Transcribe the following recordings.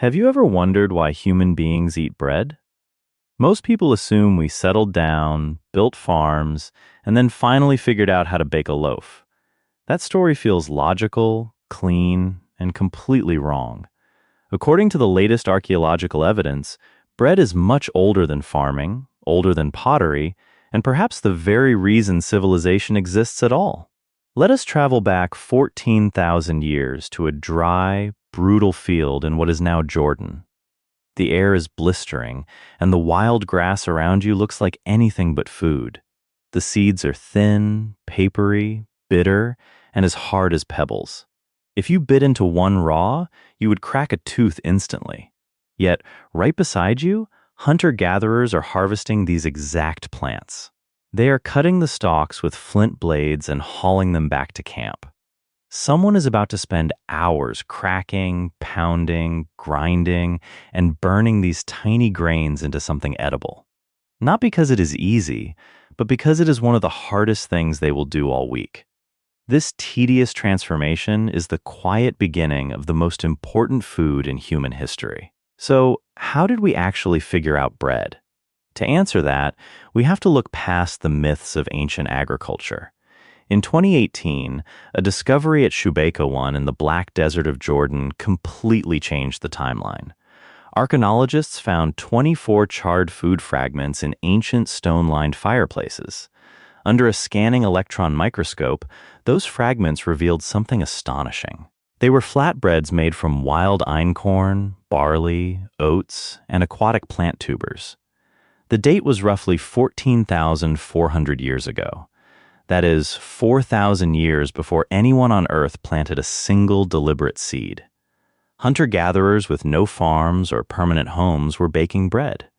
Have you ever wondered why human beings eat bread? Most people assume we settled down, built farms, and then finally figured out how to bake a loaf. That story feels logical, clean, and completely wrong. According to the latest archaeological evidence, bread is much older than farming, older than pottery, and perhaps the very reason civilization exists at all. Let us travel back 14,000 years to a dry, brutal field in what is now Jordan. The air is blistering, and the wild grass around you looks like anything but food. The seeds are thin, papery, bitter, and as hard as pebbles. If you bit into one raw, you would crack a tooth instantly. Yet, right beside you, hunter-gatherers are harvesting these exact plants. They are cutting the stalks with flint blades and hauling them back to camp. Someone is about to spend hours cracking, pounding, grinding, and burning these tiny grains into something edible. Not because it is easy, but because it is one of the hardest things they will do all week. This tedious transformation is the quiet beginning of the most important food in human history. So, how did we actually figure out bread? To answer that, we have to look past the myths of ancient agriculture. In 2018, a discovery at Gobekli in the Black Desert of Jordan completely changed the timeline. Archaeologists found 24 charred food fragments in ancient stone-lined fireplaces. Under a scanning electron microscope, those fragments revealed something astonishing. They were flatbreads made from wild einkorn, barley, oats, and aquatic plant tubers. The date was roughly 14,400 years ago. That is, 4,000 years before anyone on Earth planted a single deliberate seed. Hunter-gatherers with no farms or permanent homes were baking bread.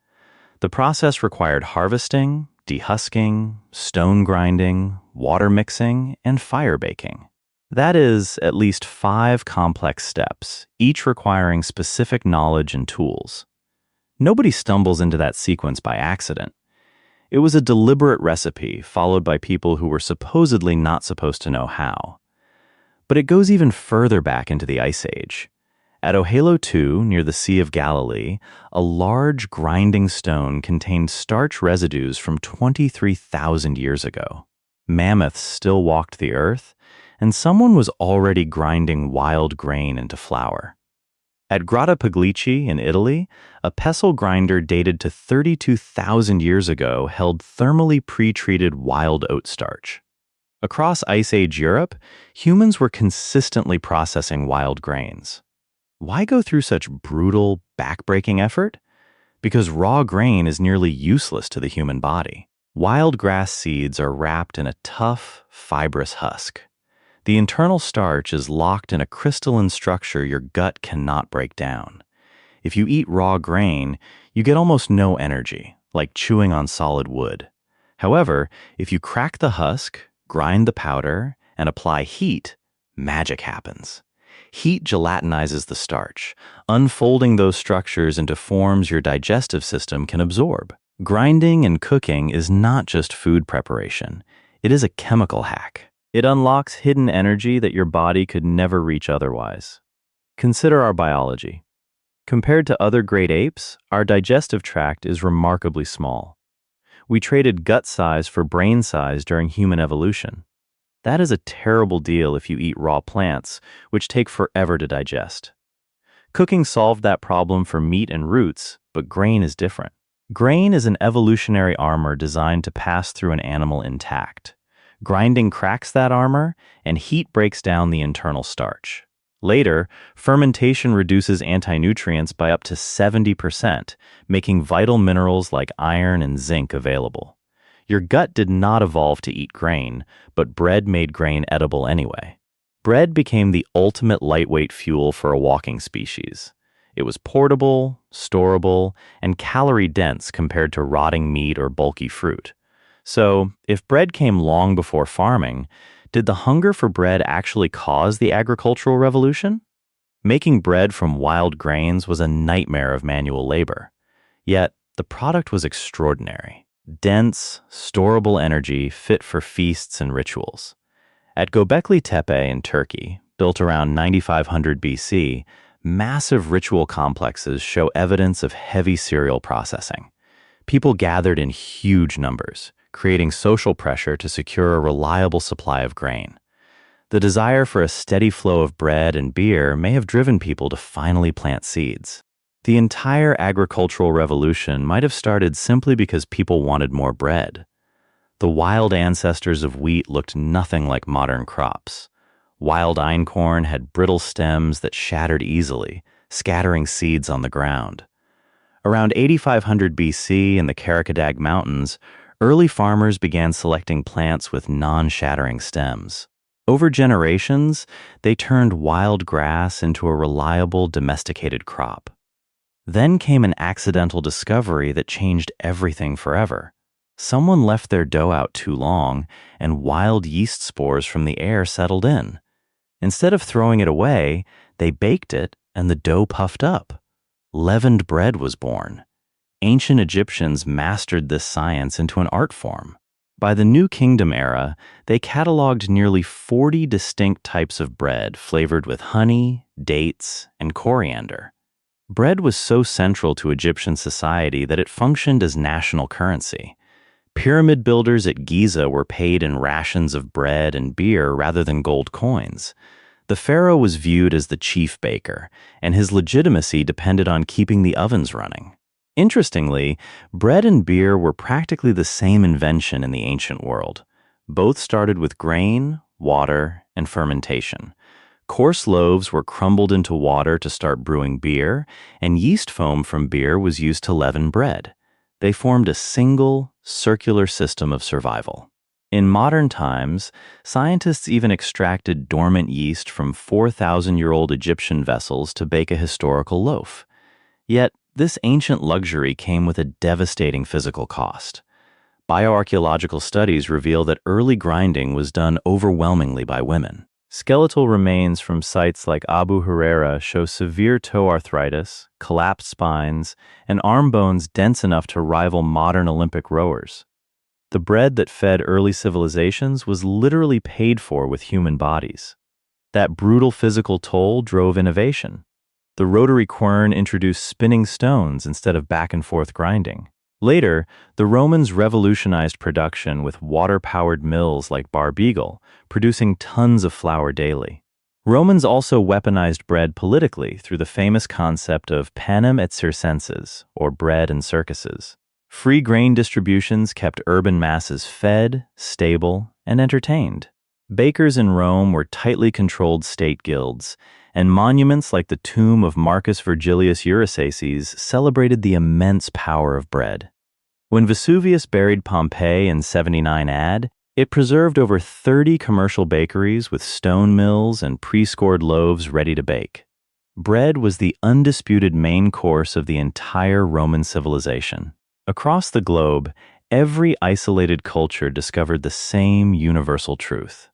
The process required harvesting, dehusking, stone grinding, water mixing, and fire baking. That is, at least 5 complex steps, each requiring specific knowledge and tools. Nobody stumbles into that sequence by accident. It was a deliberate recipe followed by people who were supposedly not supposed to know how. But it goes even further back into the Ice Age. At Ohalo II, near the Sea of Galilee, a large grinding stone contained starch residues from 23,000 years ago. Mammoths still walked the earth, and someone was already grinding wild grain into flour. At Gobekli in Italy, a pestle grinder dated to 32,000 years ago held thermally pre-treated wild oat starch. Across Ice Age Europe, humans were consistently processing wild grains. Why go through such brutal, back-breaking effort? Because raw grain is nearly useless to the human body. Wild grass seeds are wrapped in a tough, fibrous husk. The internal starch is locked in a crystalline structure your gut cannot break down. If you eat raw grain, you get almost no energy, like chewing on solid wood. However, if you crack the husk, grind the powder, and apply heat, magic happens. Heat gelatinizes the starch, unfolding those structures into forms your digestive system can absorb. Grinding and cooking is not just food preparation. It is a chemical hack. It unlocks hidden energy that your body could never reach otherwise. Consider our biology. Compared to other great apes, our digestive tract is remarkably small. We traded gut size for brain size during human evolution. That is a terrible deal if you eat raw plants, which take forever to digest. Cooking solved that problem for meat and roots, but grain is different. Grain is an evolutionary armor designed to pass through an animal intact. Grinding cracks that armor, and heat breaks down the internal starch. Later, fermentation reduces anti-nutrients by up to 70%, making vital minerals like iron and zinc available. Your gut did not evolve to eat grain, but bread made grain edible anyway. Bread became the ultimate lightweight fuel for a walking species. It was portable, storable, and calorie-dense compared to rotting meat or bulky fruit. So, if bread came long before farming, did the hunger for bread actually cause the agricultural revolution? Making bread from wild grains was a nightmare of manual labor. Yet, the product was extraordinary. Dense, storable energy fit for feasts and rituals. At Gobekli Tepe in Turkey, built around 9500 BC, Massive ritual complexes show evidence of heavy cereal processing. People gathered in huge numbers, creating social pressure to secure a reliable supply of grain. The desire for a steady flow of bread and beer may have driven people to finally plant seeds. The entire agricultural revolution might have started simply because people wanted more bread. The wild ancestors of wheat looked nothing like modern crops. Wild einkorn had brittle stems that shattered easily, scattering seeds on the ground. Around 8500 BC in the Karakadag Mountains, early farmers began selecting plants with non-shattering stems. Over generations, they turned wild grass into a reliable domesticated crop. Then came an accidental discovery that changed everything forever. Someone left their dough out too long, and wild yeast spores from the air settled in. Instead of throwing it away, they baked it, and the dough puffed up. Leavened bread was born. Ancient Egyptians mastered this science into an art form. By the New Kingdom era, they cataloged nearly 40 distinct types of bread flavored with honey, dates, and coriander. Bread was so central to Egyptian society that it functioned as national currency. Pyramid builders at Giza were paid in rations of bread and beer rather than gold coins. The pharaoh was viewed as the chief baker, and his legitimacy depended on keeping the ovens running. Interestingly, bread and beer were practically the same invention in the ancient world. Both started with grain, water, and fermentation. Coarse loaves were crumbled into water to start brewing beer, and yeast foam from beer was used to leaven bread. They formed a single, circular system of survival. In modern times, scientists even extracted dormant yeast from 4,000-year-old Egyptian vessels to bake a historical loaf. Yet, this ancient luxury came with a devastating physical cost. Bioarchaeological studies reveal that early grinding was done overwhelmingly by women. Skeletal remains from sites like Abu Huraira show severe toe arthritis, collapsed spines, and arm bones dense enough to rival modern Olympic rowers. The bread that fed early civilizations was literally paid for with human bodies. That brutal physical toll drove innovation. The rotary quern introduced spinning stones instead of back-and-forth grinding. Later, the Romans revolutionized production with water-powered mills like Bar Beagle, producing tons of flour daily. Romans also weaponized bread politically through the famous concept of panem et circenses, or bread and circuses. Free grain distributions kept urban masses fed, stable, and entertained. Bakers in Rome were tightly controlled state guilds, and monuments like the tomb of Marcus Virgilius Eurysaces celebrated the immense power of bread. When Vesuvius buried Pompeii in 79 AD, it preserved over 30 commercial bakeries with stone mills and pre-scored loaves ready to bake. Bread was the undisputed main course of the entire Roman civilization. Across the globe, every isolated culture discovered the same universal truth.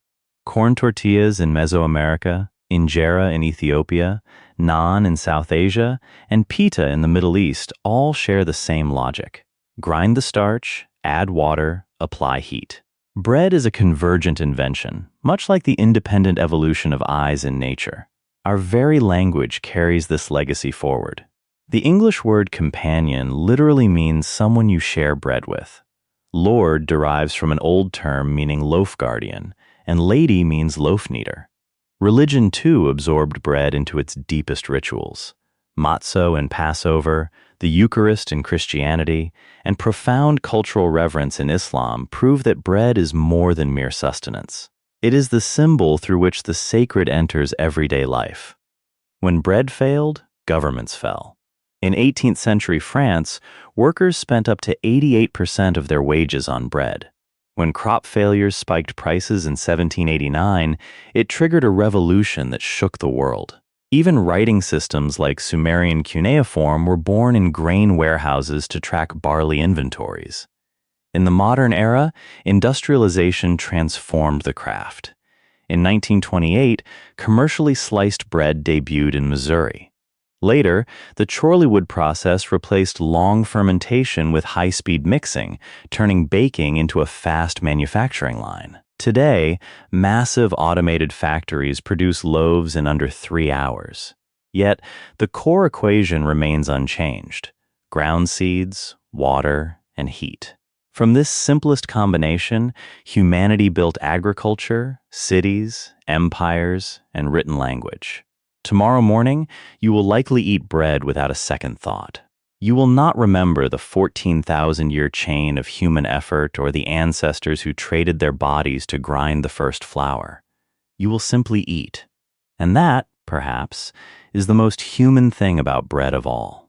Corn tortillas in Mesoamerica, injera in Ethiopia, naan in South Asia, and pita in the Middle East all share the same logic. Grind the starch, add water, apply heat. Bread is a convergent invention, much like the independent evolution of eyes in nature. Our very language carries this legacy forward. The English word companion literally means someone you share bread with. Lord derives from an old term meaning loaf guardian, and lady means loaf kneader. Religion, too, absorbed bread into its deepest rituals. Matzo in Passover, the Eucharist in Christianity, and profound cultural reverence in Islam prove that bread is more than mere sustenance. It is the symbol through which the sacred enters everyday life. When bread failed, governments fell. In 18th century France, workers spent up to 88% of their wages on bread. When crop failures spiked prices in 1789, it triggered a revolution that shook the world. Even writing systems like Sumerian cuneiform were born in grain warehouses to track barley inventories. In the modern era, industrialization transformed the craft. In 1928, commercially sliced bread debuted in Missouri. Later, the Chorleywood process replaced long fermentation with high-speed mixing, turning baking into a fast manufacturing line. Today, massive automated factories produce loaves in under 3 hours. Yet, the core equation remains unchanged: ground seeds, water, and heat. From this simplest combination, humanity built agriculture, cities, empires, and written language. Tomorrow morning, you will likely eat bread without a second thought. You will not remember the 14,000-year chain of human effort or the ancestors who traded their bodies to grind the first flour. You will simply eat. And that, perhaps, is the most human thing about bread of all.